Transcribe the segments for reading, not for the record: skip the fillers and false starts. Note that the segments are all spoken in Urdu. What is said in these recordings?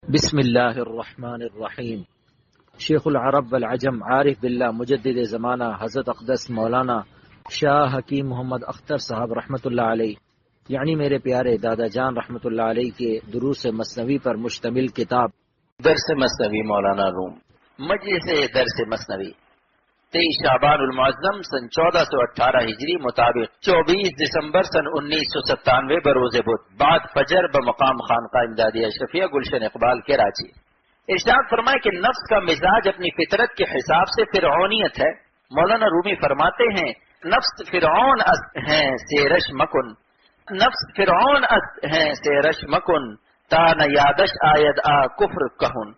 بسم اللہ الرحمن الرحیم۔ شیخ العرب والعجم عارف باللہ مجدد زمانہ حضرت اقدس مولانا شاہ حکیم محمد اختر صاحب رحمۃ اللہ علیہ، یعنی میرے پیارے دادا جان رحمۃ اللہ علیہ کے دروس مثنوی پر مشتمل کتاب درس مثنوی مولانا روم مجلس درس مثنوی 23 شعبان المعظم سن 1418 ہجری مطابق 24 دسمبر سن 1997 بروز بدھ بعد فجر بمقام خانقاہ امدادیہ اشرفیہ گلشن اقبال کراچی۔ ارشاد فرمائے کہ نفس کا مزاج اپنی فطرت کے حساب سے فرعونیت ہے۔ مولانا رومی فرماتے ہیں نفس فرعون است ہیں سیرش مکن، نفس فرعون است ہیں سیرش مکن، تا نہ یادش آید آ کفر کہن،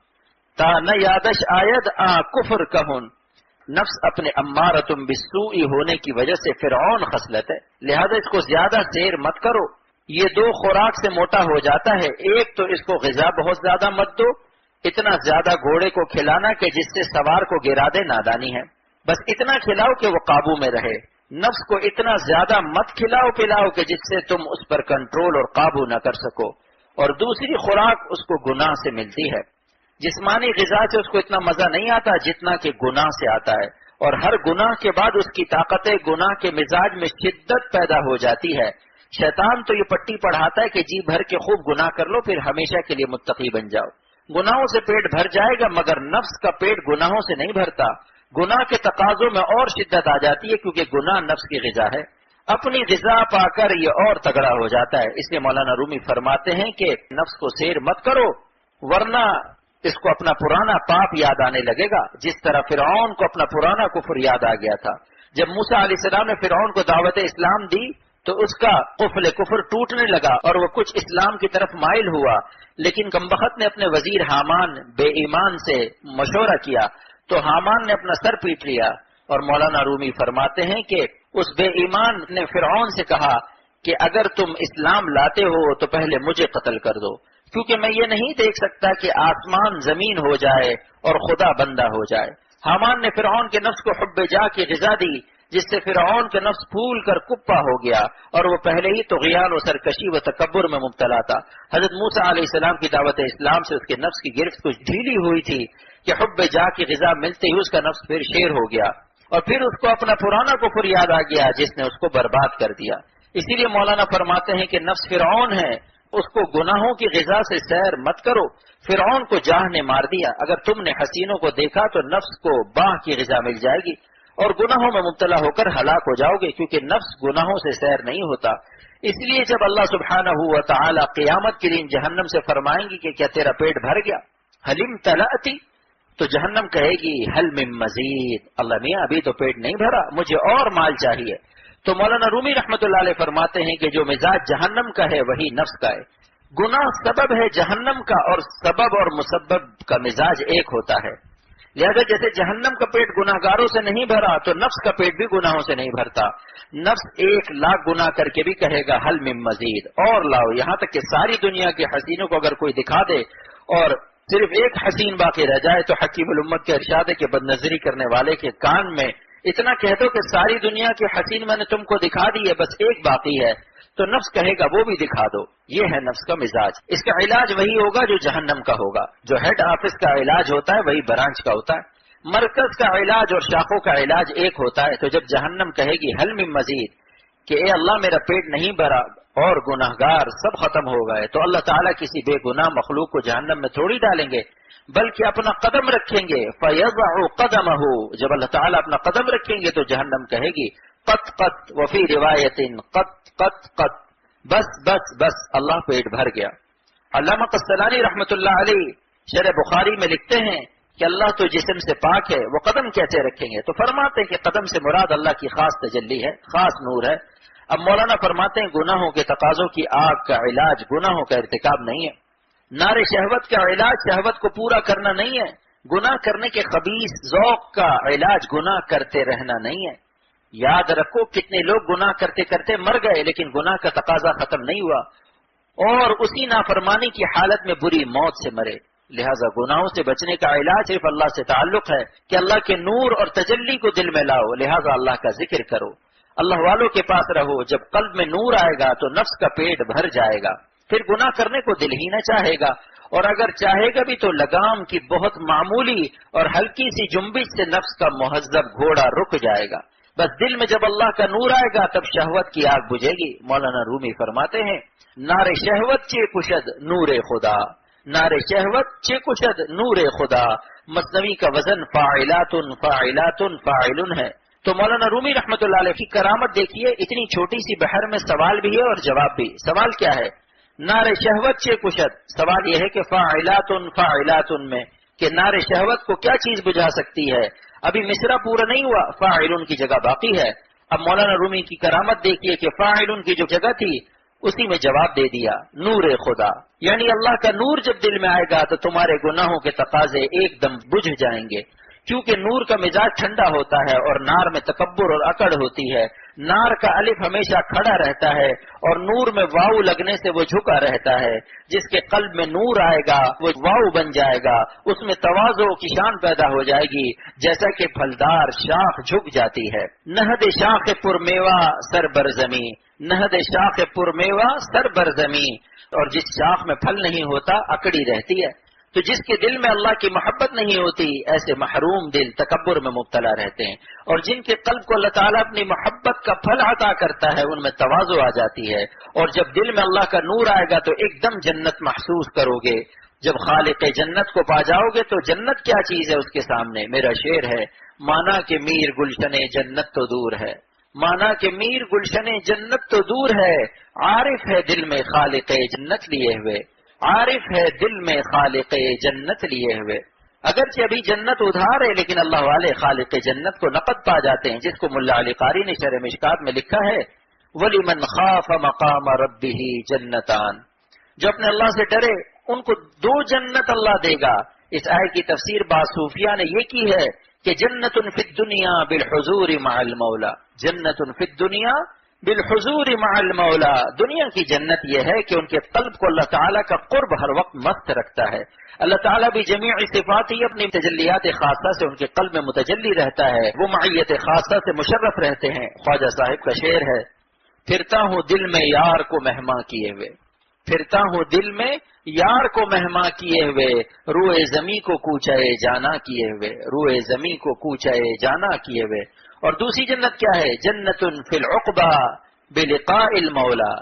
تا نہ یادش آید آ کفر کہن۔ نفس اپنے امارتم بالسوء ہونے کی وجہ سے فرعون خصلت ہے، لہذا اس کو زیادہ سیر مت کرو۔ یہ دو خوراک سے موٹا ہو جاتا ہے، ایک تو اس کو غذا بہت زیادہ مت دو، اتنا زیادہ گھوڑے کو کھلانا کہ جس سے سوار کو گرا دے نادانی ہے، بس اتنا کھلاؤ کہ وہ قابو میں رہے۔ نفس کو اتنا زیادہ مت کھلاؤ پلاؤ کہ جس سے تم اس پر کنٹرول اور قابو نہ کر سکو۔ اور دوسری خوراک اس کو گناہ سے ملتی ہے، جسمانی غذا سے اس کو اتنا مزہ نہیں آتا جتنا کہ گناہ سے آتا ہے، اور ہر گناہ کے بعد اس کی طاقت گناہ کے مزاج میں شدت پیدا ہو جاتی ہے۔ شیطان تو یہ پٹی پڑھاتا ہے کہ جی بھر کے خوب گناہ کر لو، پھر ہمیشہ کے لیے متقی بن جاؤ۔ گناہوں سے پیٹ بھر جائے گا مگر نفس کا پیٹ گناہوں سے نہیں بھرتا، گناہ کے تقاضوں میں اور شدت آ جاتی ہے، کیونکہ گناہ نفس کی غذا ہے۔ اپنی غذا پا کر یہ اور تگڑا ہو جاتا ہے۔ اس لیے مولانا رومی فرماتے ہیں کہ نفس کو سیر مت کرو، ورنہ اس کو اپنا پرانا پاپ یاد آنے لگے گا، جس طرح فرعون کو اپنا پرانا کفر یاد آ گیا تھا۔ جب موسیٰ علیہ السلام نے فرعون کو دعوت اسلام دی تو اس کا قفل کفر ٹوٹنے لگا اور وہ کچھ اسلام کی طرف مائل ہوا، لیکن کمبخت نے اپنے وزیر حامان بے ایمان سے مشورہ کیا تو حامان نے اپنا سر پیٹ لیا۔ اور مولانا رومی فرماتے ہیں کہ اس بے ایمان نے فرعون سے کہا کہ اگر تم اسلام لاتے ہو تو پہلے مجھے قتل کر دو، کیونکہ میں یہ نہیں دیکھ سکتا کہ آسمان زمین ہو جائے اور خدا بندہ ہو جائے۔ حامان نے فرعون کے نفس کو حب جا کی غذا دی، جس سے فرعون کا نفس پھول کر کپا ہو گیا، اور وہ پہلے ہی طغیان و سرکشی و تکبر میں مبتلا تھا۔ حضرت موسیٰ علیہ السلام کی دعوت اسلام سے اس کے نفس کی گرفت کچھ ڈھیلی ہوئی تھی کہ حب جا کی غذا ملتے ہی اس کا نفس پھر شیر ہو گیا، اور پھر اس کو اپنا پرانا کفر یاد آ گیا جس نے اس کو برباد کر دیا۔ اسی لیے مولانا فرماتے ہیں کہ نفس فرعون ہے، اس کو گناہوں کی غذا سے سیر مت کرو۔ فرعون کو جاہ نے مار دیا، اگر تم نے حسینوں کو دیکھا تو نفس کو باہ کی غذا مل جائے گی اور گناہوں میں مبتلا ہو کر ہلاک ہو جاؤ گے، کیونکہ نفس گناہوں سے سیر نہیں ہوتا۔ اس لیے جب اللہ سبحانہ و تعالی قیامت کے دن جہنم سے فرمائیں گی کہ کیا تیرا پیٹ بھر گیا، حلم تلاتی، تو جہنم کہے گی حل من مزید، اللہ میاں ابھی تو پیٹ نہیں بھرا، مجھے اور مال چاہیے۔ تو مولانا رومی رحمۃ اللہ علیہ فرماتے ہیں کہ جو مزاج جہنم کا ہے وہی نفس کا ہے۔ گناہ سبب ہے جہنم کا، اور سبب اور مسبب کا مزاج ایک ہوتا ہے، لہذا جیسے جہنم کا پیٹ گناہ گاروں سے نہیں بھرا تو نفس کا پیٹ بھی گناہوں سے نہیں بھرتا۔ نفس 1,00,000 گناہ کر کے بھی کہے گا حل من مزید، اور لاؤ، یہاں تک کہ ساری دنیا کے حسینوں کو اگر کوئی دکھا دے اور صرف ایک حسین باقی رہ جائے تو حکیم الامت کا ارشاد ہے کہ بد نظری کرنے والے کے کان میں اتنا کہہ دو کہ ساری دنیا کے حسین میں نے تم کو دکھا دی ہے، بس ایک باقی ہے، تو نفس کہے گا وہ بھی دکھا دو۔ یہ ہے نفس کا مزاج۔ اس کا علاج وہی ہوگا جو جہنم کا ہوگا۔ جو ہیڈ آفس کا علاج ہوتا ہے وہی برانچ کا ہوتا ہے۔ مرکز کا علاج اور شاخوں کا علاج ایک ہوتا ہے۔ تو جب جہنم کہے گی حل من مزید کہ اے اللہ میرا پیٹ نہیں بھرا اور گناہگار سب ختم ہو گئے، تو اللہ تعالیٰ کسی بے گناہ مخلوق کو جہنم میں تھوڑی ڈالیں گے، بلکہ اپنا قدم رکھیں گے۔ فَيَضَعُ قَدَمَهُ، جب اللہ تعالیٰ اپنا قدم رکھیں گے تو جہنم کہے گی قط قط، وفی روایت قط قط قط، بس بس بس، اللہ پیٹ بھر گیا۔ علامہ قسطلانی رحمۃ اللہ علیہ شرح بخاری میں لکھتے ہیں کہ اللہ تو جسم سے پاک ہے، وہ قدم کیسے رکھیں گے؟ تو فرماتے ہیں کہ قدم سے مراد اللہ کی خاص تجلی ہے، خاص نور ہے۔ اب مولانا فرماتے ہیں گناہوں کے تقاضوں کی آگ کا علاج گناہوں کا ارتکاب نہیں ہے، نار شہوت کا علاج شہوت کو پورا کرنا نہیں ہے، گناہ کرنے کے خبیث ذوق کا علاج گناہ کرتے رہنا نہیں ہے۔ یاد رکھو کتنے لوگ گناہ کرتے کرتے مر گئے لیکن گناہ کا تقاضا ختم نہیں ہوا، اور اسی نافرمانی کی حالت میں بری موت سے مرے۔ لہذا گناہوں سے بچنے کا علاج صرف اللہ سے تعلق ہے کہ اللہ کے نور اور تجلی کو دل میں لاؤ، لہذا اللہ کا ذکر کرو، اللہ والوں کے پاس رہو۔ جب قلب میں نور آئے گا تو نفس کا پیٹ بھر جائے گا، پھر گناہ کرنے کو دل ہی نہ چاہے گا، اور اگر چاہے گا بھی تو لگام کی بہت معمولی اور ہلکی سی جنبش سے نفس کا مہذب گھوڑا رک جائے گا. بس دل میں جب اللہ کا نور آئے گا تب شہوت کی آگ بجھے گی. مولانا رومی فرماتے ہیں نار شہوت چے کشد نور خدا، نار شہوت چے کشد نور خدا. مثنوی کا وزن فاعلات فاعلات فاعل ہے. تو مولانا رومی رحمۃ اللہ علیہ کی کرامت دیکھیے، اتنی چھوٹی سی بحر میں سوال بھی ہے اور جواب بھی. سوال کیا ہے؟ نار شہوت چے کشد. سوال یہ ہے کہ فاعلات فاعلات میں کہ نار شہوت کو کیا چیز بجھا سکتی ہے؟ ابھی مصرع پورا نہیں ہوا، فاعل کی جگہ باقی ہے. اب مولانا رومی کی کرامت دیکھیے کہ فاعل کی جو جگہ تھی اسی میں جواب دے دیا نور خدا. یعنی اللہ کا نور جب دل میں آئے گا تو تمہارے گناہوں کے تقاضے ایک دم بجھ جائیں گے، کیونکہ نور کا مزاج ٹھنڈا ہوتا ہے اور نار میں تکبر اور اکڑ ہوتی ہے. نار کا الف ہمیشہ کھڑا رہتا ہے اور نور میں واؤ لگنے سے وہ جھکا رہتا ہے. جس کے قلب میں نور آئے گا وہ واؤ بن جائے گا، اس میں تواضع کی شان پیدا ہو جائے گی، جیسا کہ پھلدار شاخ جھک جاتی ہے. نہد شاخ پر میوہ سر بر زمیں، نہد شاخ پر میوہ سر بر زمیں. اور جس شاخ میں پھل نہیں ہوتا اکڑی رہتی ہے. تو جس کے دل میں اللہ کی محبت نہیں ہوتی ایسے محروم دل تکبر میں مبتلا رہتے ہیں. اور جن کے قلب کو اللہ تعالیٰ اپنی محبت کا پھل عطا کرتا ہے ان میں تواضع آ جاتی ہے. اور جب دل میں اللہ کا نور آئے گا تو ایک دم جنت محسوس کرو گے. جب خالق جنت کو پا جاؤ گے تو جنت کیا چیز ہے اس کے سامنے. میرا شعر ہے مانا کہ میر گلشن جنت تو دور ہے، مانا کہ میر گلشن جنت تو دور ہے، عارف ہے دل میں خالق جنت لیے ہوئے، عارف ہے دل میں خالق جنت لیے ہوئے. اگرچہ ابھی جنت ادھار ہے لیکن اللہ والے خالق جنت کو نقد پا جاتے ہیں، جس کو ملا علی قاری نے شرح مشکات میں لکھا ہے وَلِمَنْ خَافَ مَقَامَ رَبِّهِ جَنَّتَانِ. جو اپنے اللہ سے ڈرے ان کو 2 جنت اللہ دے گا. اس آیت کی تفسیر بعض صوفیاء نے یہ کی ہے کہ جنت فی الدنیا بالحضور مع المولا، جنت فی الدنیا بالحضور مع المولا. دنیا کی جنت یہ ہے کہ ان کے قلب کو اللہ تعالیٰ کا قرب ہر وقت مست رکھتا ہے. اللہ تعالیٰ بھی جمیع صفات ہی اپنی تجلیات خاصہ سے ان کے قلب میں متجلی رہتا ہے، وہ معیت خاصہ سے مشرف رہتے ہیں. خواجہ صاحب کا شعر ہے پھرتا ہوں دل میں یار کو مہماں کیے ہوئے، پھرتا ہوں دل میں یار کو مہماں کیے ہوئے، روئے زمیں کو کوچے جانا کیے ہوئے، روئے زمیں کو کوچے جانا کیے ہوئے. اور دوسری جنت کیا ہے؟ جنت فی العقبہ بلقاء المولا،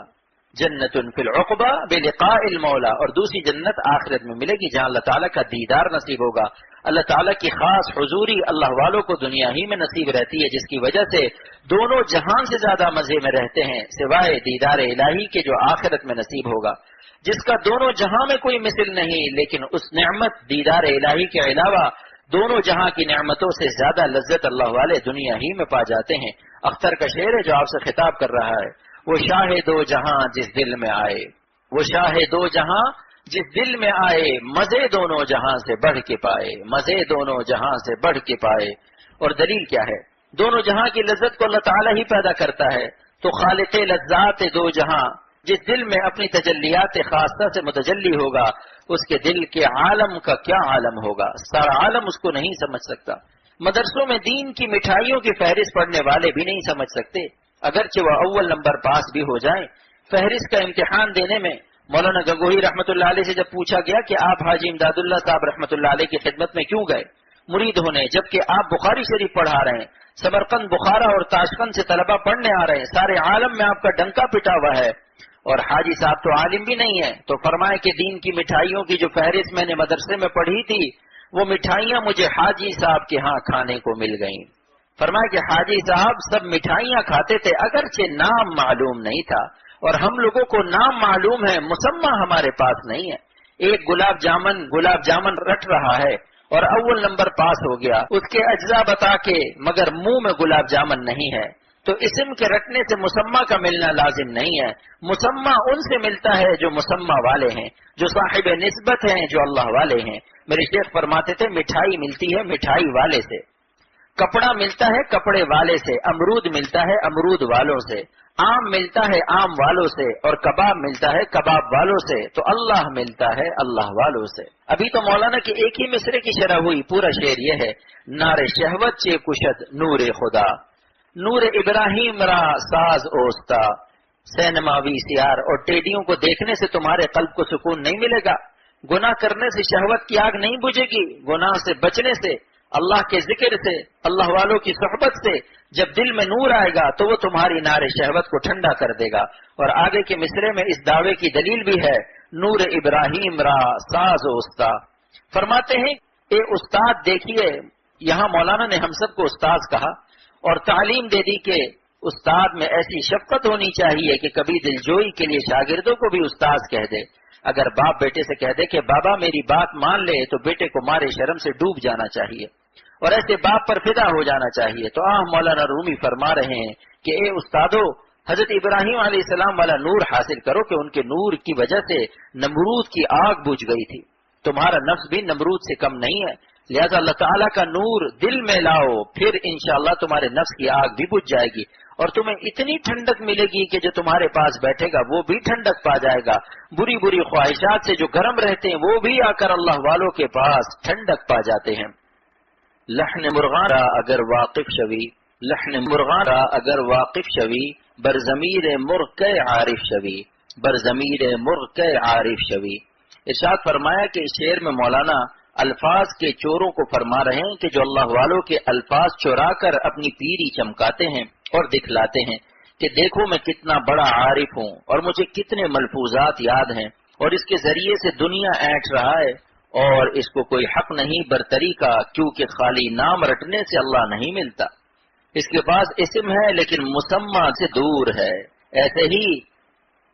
جنت فی العقبہ بلقاء المولا. اور دوسری جنت آخرت میں ملے گی جہاں اللہ تعالیٰ کا دیدار نصیب ہوگا. اللہ تعالیٰ کی خاص حضوری اللہ والوں کو دنیا ہی میں نصیب رہتی ہے، جس کی وجہ سے دونوں جہان سے زیادہ مزے میں رہتے ہیں سوائے دیدار الہی کے جو آخرت میں نصیب ہوگا، جس کا دونوں جہاں میں کوئی مثل نہیں. لیکن اس نعمت دیدار الہی کے علاوہ دونوں جہاں کی نعمتوں سے زیادہ لذت اللہ والے دنیا ہی میں پا جاتے ہیں. اختر کا شعر ہے جو آپ سے خطاب کر رہا ہے وہ شاہ 2 جہاں جس دل میں آئے، وہ شاہ 2 جہاں جس دل میں آئے، مزے دونوں جہاں سے بڑھ کے پائے، مزے دونوں جہاں سے بڑھ کے پائے. اور دلیل کیا ہے؟ دونوں جہاں کی لذت کو اللہ تعالیٰ ہی پیدا کرتا ہے. تو خالق لذات 2 جہاں جس دل میں اپنی تجلیات خاصہ سے متجلی ہوگا اس کے دل کے عالم کا کیا عالم ہوگا، سارا عالم اس کو نہیں سمجھ سکتا. مدرسوں میں دین کی مٹھائیوں کی فہرست پڑھنے والے بھی نہیں سمجھ سکتے، اگرچہ وہ اول نمبر پاس بھی ہو جائیں. فہرست کا امتحان دینے میں مولانا گنگوہی رحمۃ اللہ علیہ سے جب پوچھا گیا کہ آپ حاجی امداد اللہ صاحب رحمۃ اللہ علیہ کی خدمت میں کیوں گئے مرید ہونے، جبکہ آپ بخاری شریف پڑھا رہے ہیں، سمرقند بخارا اور تاشقند سے طلبہ پڑھنے آ رہے ہیں، سارے عالم میں آپ کا ڈنکا پٹا ہوا ہے اور حاجی صاحب تو عالم بھی نہیں ہے. تو فرمائے کہ دین کی مٹھائیوں کی جو فہرست میں نے مدرسے میں پڑھی تھی وہ مٹھائیاں مجھے حاجی صاحب کے ہاں کھانے کو مل گئیں. فرمائے کہ حاجی صاحب سب مٹھائیاں کھاتے تھے اگرچہ نام معلوم نہیں تھا، اور ہم لوگوں کو نام معلوم ہے، مسمى ہمارے پاس نہیں ہے. ایک گلاب جامن رٹ رہا ہے اور اول نمبر پاس ہو گیا، اس کے اجزاء بتا کے مگر منہ میں گلاب جامن نہیں ہے. تو اسم کے رٹنے سے مسمى کا ملنا لازم نہیں ہے. مسمى ان سے ملتا ہے جو مسمى والے ہیں، جو صاحب نسبت ہیں، جو اللہ والے ہیں. میرے شیخ فرماتے تھے مٹھائی ملتی ہے مٹھائی والے سے، کپڑا ملتا ہے کپڑے والے سے، امرود ملتا ہے امرود والوں سے، آم ملتا ہے آم والوں سے، اور کباب ملتا ہے کباب والوں سے. تو اللہ ملتا ہے اللہ والوں سے. ابھی تو مولانا کی ایک ہی مصرے کی شرح ہوئی، پورا شعر یہ ہے نار شہوت چے کشد نور خدا، نور ابراہیم را ساز اوستا. سینما وی سی آر اور ٹیڈیوں کو دیکھنے سے تمہارے قلب کو سکون نہیں ملے گا. گناہ کرنے سے شہوت کی آگ نہیں بجھے گی، گناہ سے بچنے سے، اللہ کے ذکر سے، اللہ والوں کی صحبت سے جب دل میں نور آئے گا تو وہ تمہاری نار شہوت کو ٹھنڈا کر دے گا۔ اور آگے کے مصرے میں اس دعوے کی دلیل بھی ہے، نور ابراہیم را ساز و استاد، فرماتے ہیں اے استاد دیکھیے، یہاں مولانا نے ہم سب کو استاد کہا اور تعلیم دے دی کہ استاد میں ایسی شفقت ہونی چاہیے کہ کبھی دلجوئی کے لیے شاگردوں کو بھی استاد کہہ دے۔ اگر باپ بیٹے سے کہہ دے کہ بابا میری بات مان لے تو بیٹے کو مارے شرم سے ڈوب جانا چاہیے اور ایسے باپ پر فدا ہو جانا چاہیے۔ تو مولانا رومی فرما رہے ہیں کہ اے استادو، حضرت ابراہیم علیہ السلام والا نور حاصل کرو کہ ان کے نور کی وجہ سے نمرود کی آگ بجھ گئی تھی، تمہارا نفس بھی نمرود سے کم نہیں ہے، لہذا اللہ تعالیٰ کا نور دل میں لاؤ، پھر انشاءاللہ تمہارے نفس کی آگ بھی بجھ جائے گی اور تمہیں اتنی ٹھنڈک ملے گی کہ جو تمہارے پاس بیٹھے گا وہ بھی ٹھنڈک پا جائے گا، بری بری خواہشات سے جو گرم رہتے ہیں وہ بھی آ کر اللہ والوں کے پاس ٹھنڈک پا جاتے ہیں۔ لحن مرغان را اگر واقف شوی، لحن مرغان را اگر واقف شوی، بر ضمیر مرغ کے عارف شوی، بر ضمیر مرغ کے عارف شوی۔ ارشاد فرمایا کہ اس شعر میں مولانا الفاظ کے چوروں کو فرما رہے ہیں کہ جو اللہ والوں کے الفاظ چورا کر اپنی پیری چمکاتے ہیں اور دکھلاتے ہیں کہ دیکھو میں کتنا بڑا عارف ہوں اور مجھے کتنے ملفوظات یاد ہیں، اور اس کے ذریعے سے دنیا اینٹ رہا ہے اور اس کو کوئی حق نہیں برتری کا، کیونکہ خالی نام رٹنے سے اللہ نہیں ملتا، اس کے پاس اسم ہے لیکن مسمى سے دور ہے۔ ایسے ہی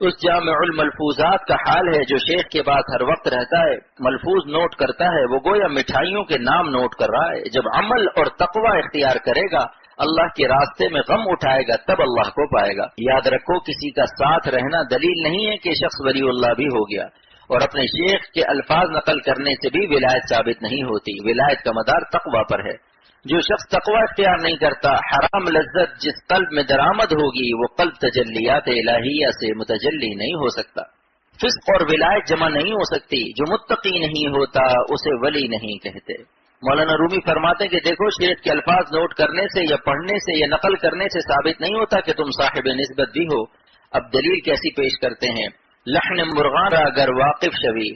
اس جامع الملفوظات کا حال ہے جو شیخ کے بعد ہر وقت رہتا ہے، ملفوظ نوٹ کرتا ہے، وہ گویا مٹھائیوں کے نام نوٹ کر رہا ہے۔ جب عمل اور تقوی اختیار کرے گا، اللہ کے راستے میں غم اٹھائے گا، تب اللہ کو پائے گا۔ یاد رکھو کسی کا ساتھ رہنا دلیل نہیں ہے کہ شخص ولی اللہ بھی ہو گیا، اور اپنے شیخ کے الفاظ نقل کرنے سے بھی ولایت ثابت نہیں ہوتی، ولایت کا مدار تقوی پر ہے۔ جو شخص تقوی اختیار نہیں کرتا، حرام لذت جس قلب میں درآمد ہوگی وہ قلب تجلیات الہیہ سے متجلی نہیں ہو سکتا۔ فسق اور ولایت جمع نہیں ہو سکتی، جو متقی نہیں ہوتا اسے ولی نہیں کہتے۔ مولانا رومی فرماتے ہیں کہ دیکھو شیخ کے الفاظ نوٹ کرنے سے یا پڑھنے سے یا نقل کرنے سے ثابت نہیں ہوتا کہ تم صاحب نسبت بھی ہو۔ اب دلیل کیسی پیش کرتے ہیں، لحن مرغان را اگر واقف شوی،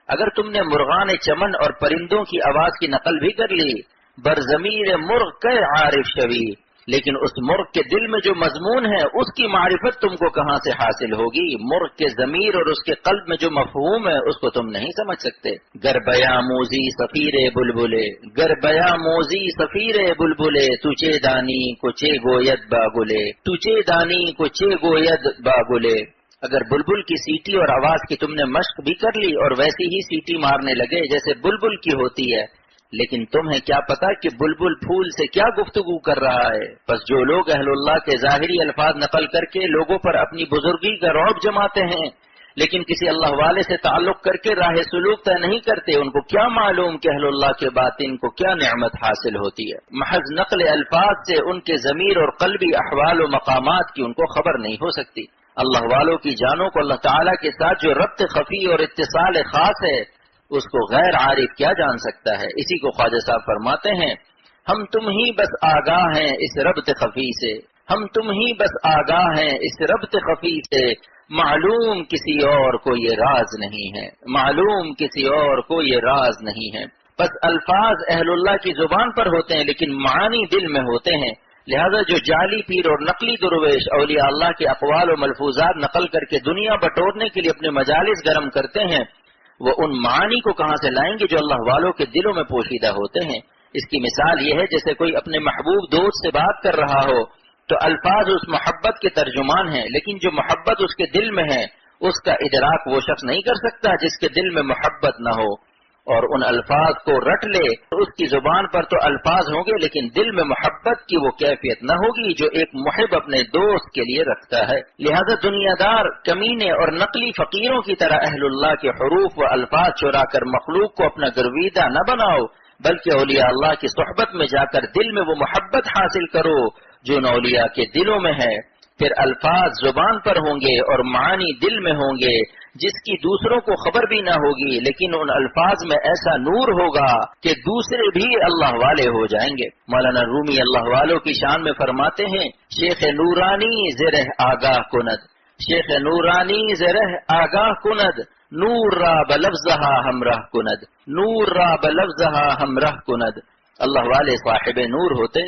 اگر تم نے مرغان چمن اور پرندوں کی آواز کی نقل بھی کر لی، بر ضمیر مرغ کے عارف شوی، لیکن اس مرغ کے دل میں جو مضمون ہے اس کی معرفت تم کو کہاں سے حاصل ہوگی؟ مرغ کے ضمیر اور اس کے قلب میں جو مفہوم ہے اس کو تم نہیں سمجھ سکتے۔ گر بیاں موزی سفیر بلبلے، گر بیاں موزی سفیر بلبلے، تجھے دانی کو چے گوید باگلے، تجھے دانی کو چے گوید باگلے۔ اگر بلبل کی سیٹی اور آواز کی تم نے مشق بھی کر لی اور ویسی ہی سیٹی مارنے لگے جیسے بلبل کی ہوتی ہے، لیکن تمہیں کیا پتا کہ بلبل پھول سے کیا گفتگو کر رہا ہے؟ بس جو لوگ اہل اللہ کے ظاہری الفاظ نقل کر کے لوگوں پر اپنی بزرگی کا رعب جماتے ہیں لیکن کسی اللہ والے سے تعلق کر کے راہ سلوک طے نہیں کرتے، ان کو کیا معلوم کہ اہل اللہ کے باطن کو کیا نعمت حاصل ہوتی ہے؟ محض نقل الفاظ سے ان کے ضمیر اور قلبی احوال و مقامات کی ان کو خبر نہیں ہو سکتی۔ اللہ والوں کی جانوں کو اللہ تعالیٰ کے ساتھ جو ربط خفی اور اتصال خاص ہے اس کو غیر عارف کیا جان سکتا ہے؟ اسی کو خواجہ صاحب فرماتے ہیں، ہم تم ہی بس آگاہ ہیں اس ربط خفی سے، ہم تم ہی بس آگاہ ہیں اس ربط خفی سے، معلوم کسی اور کو یہ راز نہیں ہے، معلوم کسی اور کو یہ راز نہیں ہے۔ بس الفاظ اہل اللہ کی زبان پر ہوتے ہیں لیکن معانی دل میں ہوتے ہیں، لہذا جو جعلی پیر اور نقلی درویش اولیاء اللہ کے اقوال و ملفوظات نقل کر کے دنیا بٹورنے کے لیے اپنے مجالس گرم کرتے ہیں، وہ ان معانی کو کہاں سے لائیں گے جو اللہ والوں کے دلوں میں پوشیدہ ہوتے ہیں؟ اس کی مثال یہ ہے جیسے کوئی اپنے محبوب دوست سے بات کر رہا ہو تو الفاظ اس محبت کے ترجمان ہیں، لیکن جو محبت اس کے دل میں ہے اس کا ادراک وہ شخص نہیں کر سکتا جس کے دل میں محبت نہ ہو، اور ان الفاظ کو رٹ لے تو اس کی زبان پر تو الفاظ ہوں گے لیکن دل میں محبت کی وہ کیفیت نہ ہوگی جو ایک محب اپنے دوست کے لیے رکھتا ہے۔ لہذا دنیا دار کمینے اور نقلی فقیروں کی طرح اہل اللہ کے حروف و الفاظ چورا کر مخلوق کو اپنا گرویدہ نہ بناؤ، بلکہ اولیاء اللہ کی صحبت میں جا کر دل میں وہ محبت حاصل کرو جو ان اولیاء کے دلوں میں ہے، پھر الفاظ زبان پر ہوں گے اور معانی دل میں ہوں گے جس کی دوسروں کو خبر بھی نہ ہوگی، لیکن ان الفاظ میں ایسا نور ہوگا کہ دوسرے بھی اللہ والے ہو جائیں گے۔ مولانا رومی اللہ والوں کی شان میں فرماتے ہیں، شیخ نورانی زرہ آگاہ کند، شیخ نورانی زرہ آگاہ کند، نور را بلفظہا ہمراہ کند، نور را بلفظہا ہمراہ کند، اللہ والے صاحب نور ہوتے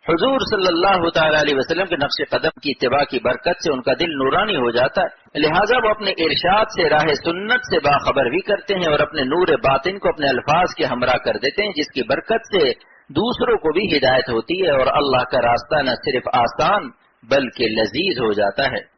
حضور صلی اللہ تعالی علیہ وسلم کے نقش قدم کی اتباع کی برکت سے ان کا دل نورانی ہو جاتا ہے، لہٰذا وہ اپنے ارشاد سے راہ سنت سے باخبر بھی کرتے ہیں اور اپنے نور باطن کو اپنے الفاظ کے ہمراہ کر دیتے ہیں، جس کی برکت سے دوسروں کو بھی ہدایت ہوتی ہے اور اللہ کا راستہ نہ صرف آسان بلکہ لذیذ ہو جاتا ہے۔